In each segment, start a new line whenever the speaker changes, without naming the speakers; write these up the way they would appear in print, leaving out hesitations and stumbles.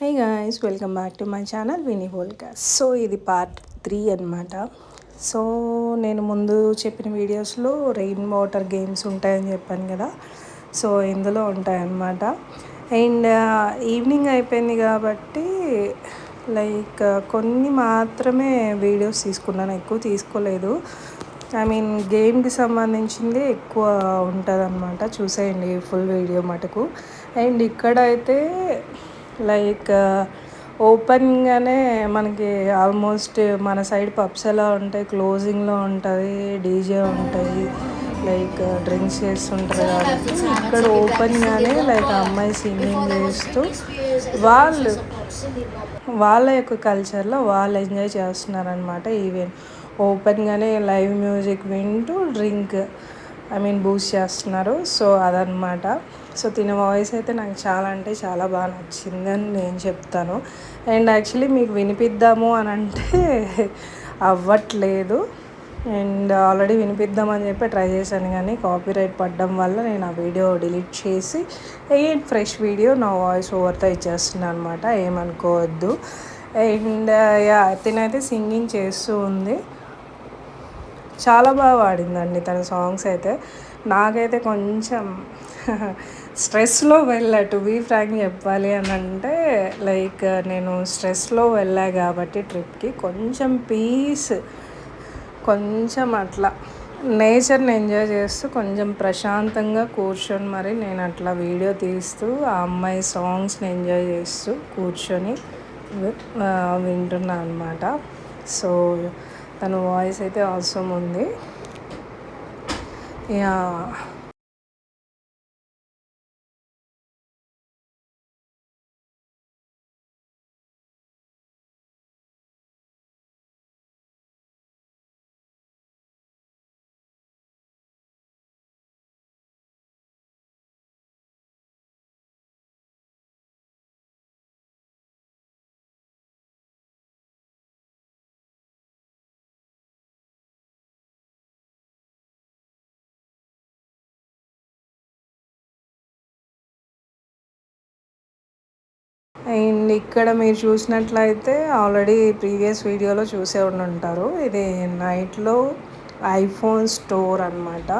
High guys, welcome back to my channel Vini podcast. So ఇది part 3 అనమాట. So నేను ముందు చెప్పిన వీడియోస్లో రెయిన్ వాటర్ గేమ్స్ ఉంటాయని చెప్పాను కదా. సో ఇందులో ఉంటాయన్నమాట. అండ్ ఈవినింగ్ అయిపోయింది కాబట్టి కొన్ని మాత్రమే వీడియోస్ తీసుకున్నాను, ఎక్కువ తీసుకోలేదు. గేమ్కి సంబంధించింది ఎక్కువ ఉంటుంది అనమాట. చూసేయండి ఫుల్ వీడియో మటుకు. అండ్ ఇక్కడైతే ఓపెన్గానే మనకి ఆల్మోస్ట్ మన సైడ్ పబ్స్ ఎలా ఉంటాయి, క్లోజింగ్లో ఉంటుంది, డీజే ఉంటాయి, డ్రింక్స్ చేస్తుంటారు కాబట్టి ఇక్కడ ఓపెన్గానే అమ్మాయి సింగింగ్ చేస్తూ వాళ్ళ యొక్క కల్చర్లో వాళ్ళు ఎంజాయ్ చేస్తున్నారనమాట. ఈవెన్ ఓపెన్గానే లైవ్ మ్యూజిక్ వింటూ డ్రింక్ బూస్ట్ చేస్తున్నారు. సో అదనమాట. సో తిన వాయిస్ అయితే నాకు చాలా అంటే చాలా బాగా నచ్చిందని నేను చెప్తాను. అండ్ యాక్చువల్లీ మీకు వినిపిద్దాము అని అంటే అవ్వట్లేదు. అండ్ ఆల్రెడీ వినిపిద్దామని చెప్పి ట్రై చేశాను, కానీ కాపీరైట్ పడడం వల్ల నేను ఆ వీడియో డిలీట్ చేసి ఫ్రెష్ వీడియో నా వాయిస్ ఓవర్తో ఇచ్చేస్తున్నాను అనమాట. ఏమనుకోవద్దు. అండ్ తినైతే సింగింగ్ చేస్తూ ఉంది. చాలా బాగా పాడిందండి తన సాంగ్స్ అయితే. నాకైతే కొంచెం స్ట్రెస్లో వెళ్ళా, టు బీ ఫ్రాంక్ చెప్పాలి అని అంటే. నేను స్ట్రెస్లో వెళ్ళా కాబట్టి ట్రిప్కి కొంచెం పీస్, కొంచెం అట్లా నేచర్ని ఎంజాయ్ చేస్తూ కొంచెం ప్రశాంతంగా కూర్చొని మరి నేను అట్లా వీడియో తీస్తూ ఆ అమ్మాయి సాంగ్స్ని ఎంజాయ్ చేస్తూ కూర్చొని వింటున్నా అనమాట. సో తన వాయిస్ అయితే అవసరం ఉంది. యా అండ్ ఇక్కడ మీరు చూసినట్లయితే ఆల్రెడీ ప్రీవియస్ వీడియోలో చూసే ఉంటారు. ఇది నైట్లో ఐఫోన్ స్టోర్ అనమాట.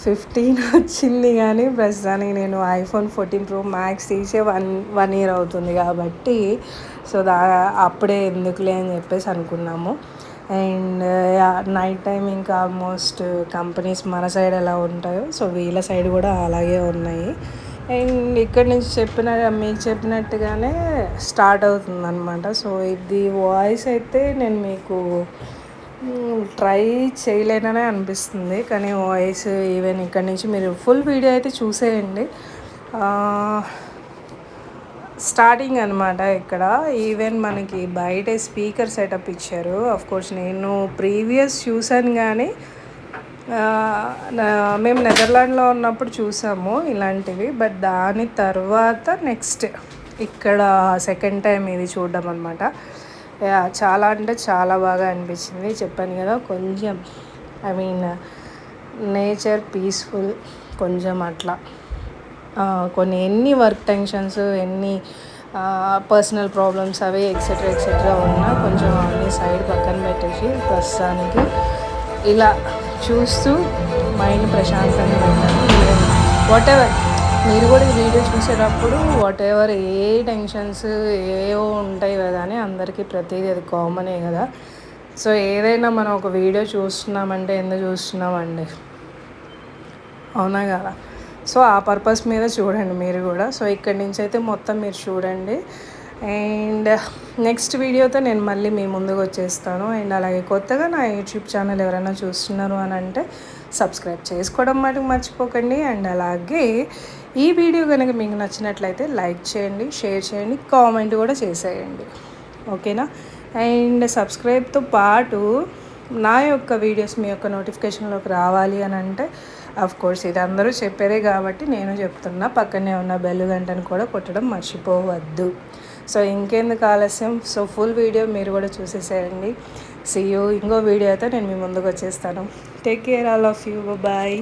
15 వచ్చింది, కానీ ప్రస్తుతానికి నేను ఐఫోన్ 14 Pro Max తీసే వన్ ఇయర్ అవుతుంది కాబట్టి సో అప్పుడే ఎందుకులే అని చెప్పేసి అనుకున్నాము. అండ్ నైట్ టైం ఇంకా ఆల్మోస్ట్ కంపెనీస్ మన సైడ్ ఎలా ఉంటాయో సో వీళ్ళ సైడ్ కూడా అలాగే ఉన్నాయి. అండ్ ఇక్కడ నుంచి మీకు చెప్పినట్టుగానే స్టార్ట్ అవుతుంది అనమాట. సో ఇది వాయిస్ అయితే నేను మీకు ట్రై చేయలేననే అనిపిస్తుంది, కానీ వాయిస్ ఈవెన్ ఇక్కడ నుంచి మీరు ఫుల్ వీడియో అయితే చూసేయండి. స్టార్టింగ్ అనమాట. ఇక్కడ ఈవెన్ మనకి బయట స్పీకర్ సెటప్ ఇచ్చారు. కోర్స్ నేను ప్రీవియస్ చూసాను, కానీ మేము నెదర్లాండ్లో ఉన్నప్పుడు చూసాము ఇలాంటివి. బట్ దాని తర్వాత నెక్స్ట్ ఇక్కడ సెకండ్ టైం ఇది చూడడం అనమాట. చాలా అంటే చాలా బాగా అనిపించింది. చెప్పాను కదా, కొంచెం నేచర్ పీస్ఫుల్, కొంచెం అట్లా కొన్ని ఎన్ని వర్క్ టెన్షన్స్, ఎన్ని పర్సనల్ ప్రాబ్లమ్స్ అవి ఎక్సెట్రా ఉన్నా కొంచెం అన్ని సైడ్ పక్కన పెట్టేసి ప్రస్తుతానికి ఇలా చూస్తూ మైండ్ ప్రశాంతంగా పెట్టాను. వాట్ ఎవర్ మీరు కూడా ఈ వీడియో చూసేటప్పుడు వాట్ ఎవర్ ఏ టెన్షన్స్ ఏవో ఉంటాయి కదా అని, అందరికీ ప్రతిదీ అది కామనే కదా. సో ఏదైనా మనం ఒక వీడియో చూస్తున్నామంటే ఎందుకు చూస్తున్నామండి, అవునా కదా. సో ఆ పర్పస్ మీద చూడండి మీరు కూడా. సో ఇక్కడి నుంచి అయితే మొత్తం మీరు చూడండి. అండ్ నెక్స్ట్ వీడియోతో నేను మళ్ళీ మీ ముందుకు వచ్చేస్తాను. అండ్ అలాగే కొత్తగా నా యూట్యూబ్ ఛానల్ ఎవరైనా చూస్తున్నారు అని అంటే సబ్స్క్రైబ్ చేసుకోవడం మటుకు మర్చిపోకండి. అండ్ అలాగే ఈ వీడియో కనుక మీకు నచ్చినట్లయితే లైక్ చేయండి, షేర్ చేయండి, కామెంట్ కూడా చేసేయండి, ఓకేనా. అండ్ సబ్స్క్రైబ్తో పాటు నా యొక్క వీడియోస్ మీ యొక్క నోటిఫికేషన్లోకి రావాలి అని అంటే కోర్స్ ఇది అందరూ చెప్పేదే కాబట్టి నేను చెప్తున్నా, పక్కనే ఉన్న బెల్ గంటను కూడా కొట్టడం మర్చిపోవద్దు. సో ఇంకెందుకు ఆలస్యం, సో ఫుల్ వీడియో మీరు కూడా చూసేసేయండి. సీ యూ ఇంకో వీడియో అయితే నేను మీ ముందుకు వచ్చేస్తాను. Take care all of you, bye.